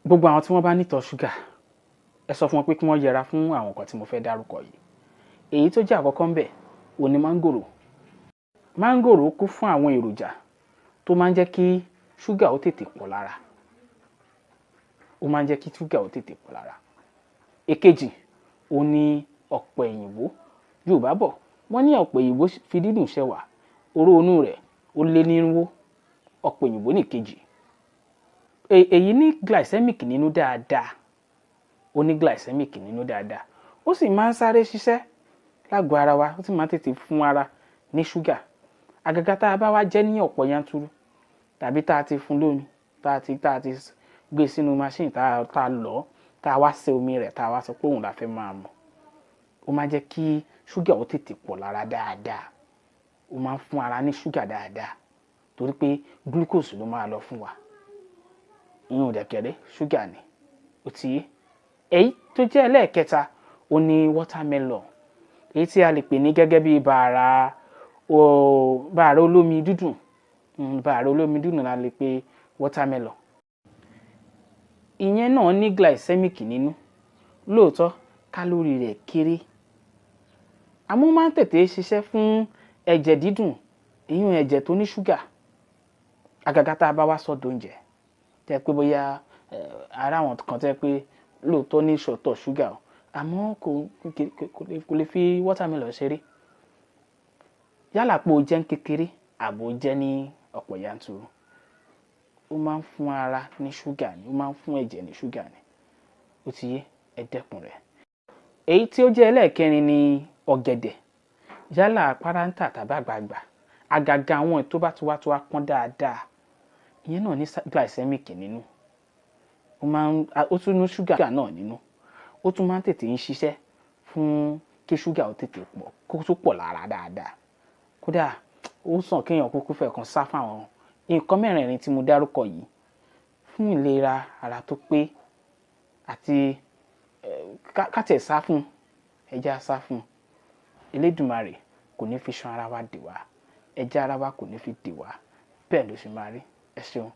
gbogbo àwọn tí wọ́n bá ní ìtọ̀ ṣúgà ẹ sọ fún wọn pé kí wọ́n yẹra fún àwọn nǹkan tí mo fẹ́ dárúkọ yìí. Èyí tó jẹ́ àkọ́kọ́ ńbẹ̀ òun ni máńgòrò. Máńgòrò kún fún àwọn èròjà tó máa ń jẹ́ kí ṣúgà ó tètè pọ̀ lára. Ó máa ń jẹ́ kí ṣúgà ó tètè pọ̀ lára. Èkejì òun ni ọ̀pẹ̀ òyìnbó. Yorùbá bọ̀ wọ́n ní ọ̀pẹ̀ òyìnbó fi dídùn ṣẹwà, oró inú rẹ̀ ó lé nírínwó. Ọ̀pẹ̀ òyìnbó ní ìkejì. Èyí ní glycemic nínú dáadáa. Ó ní glycemic nínú dáadáa. Ó sì máa ń sáré ṣiṣẹ́ lágọ̀ọ́ ara wa, ó sì máa ń tètè fún ara ní ṣúgà. Àgàgà tá a bá wá jẹ́ ní ọ̀pọ̀ yanturu tàbí tá a ti fún lómi, tá a ti gbé sínú machine tá a lọ̀, tá a wá ṣe omi rẹ̀, tá a wá sọ pé òun la fẹ́ máa mu. Ó máa jẹ́ kí ṣúgà ó tètè pọ̀ lára dáadáa. Ó máa ń fún ara ní ṣúgà dáadáa torí pé glucose ló máa lọ fún wa. Ìyẹn dẹ̀kẹ̀rẹ́ ṣúgà ni. Ó ti yé. Èyí tó jẹ́ ẹlẹ́ẹ̀kẹta ó ní watermelon. Èyí tí a lè pè ní gẹ́gẹ́ bí bàrà olómi dúdùn. Bàrà olómi dúdùn la lè pè watermelon. Ìyẹn náà ní glycemic nínú. Lóòótọ́ kálórì rẹ̀ kéré. Àmọ́ ó máa ń tètè ṣiṣẹ́ fún ẹ̀jẹ̀ dídùn, ìyẹn ẹ̀jẹ̀ tó ní ṣúgà. Àgàgà tá a bá wá sọ́dọ̀ oúnjẹ tẹ́ pé bóyá ara àwọn kan tẹ́ pé lóòótọ́ ní ìṣọ̀tọ̀ ṣúgà o, àmọ́ kò lè fi watermelon ṣeré. Yálà pé ó jẹ́ ní kékeré àbò jẹ́ ní ọ̀pọ̀ yanturu. Ó máa ń fún ara ní ṣúgà ni, ó máa ń fún ẹ̀jẹ̀ ní ṣúgà ni. Ó ti yé, ẹ dẹ́kun rẹ̀. Èyí tí ó jẹ́ ẹlẹ́ẹ̀kẹrin ni ọ̀gẹ̀dẹ̀. Yálà páráǹtà tàbí àgbààgbà. Àgàgà àwọn tó bá ti wá pọ́n dáadáa. Ìyẹn náà ní glycemic nínú. Ó tún ní ṣúgà náà nínú. Ó tún máa ń tètè ń ṣiṣẹ́ fún kí ṣúgà ó tètè pọ̀, kó tún pọ̀ lára dáadáa. Kódà ó sàn kéèyàn kúkú fẹ́ kan sá fáwọn nǹkan mẹ́rẹ̀ẹ̀rin tí mo dárúkọ yìí fún ìlera ara tó pé àti ká tẹ̀ sá fún, ẹja sá fún. Elédùmarè kò ní fi ṣan ara wa dè wá, ẹja ara wa kò ní fi dè wá. Bẹ́ẹ̀ ló ṣe máa rí. Ẹ ṣeun.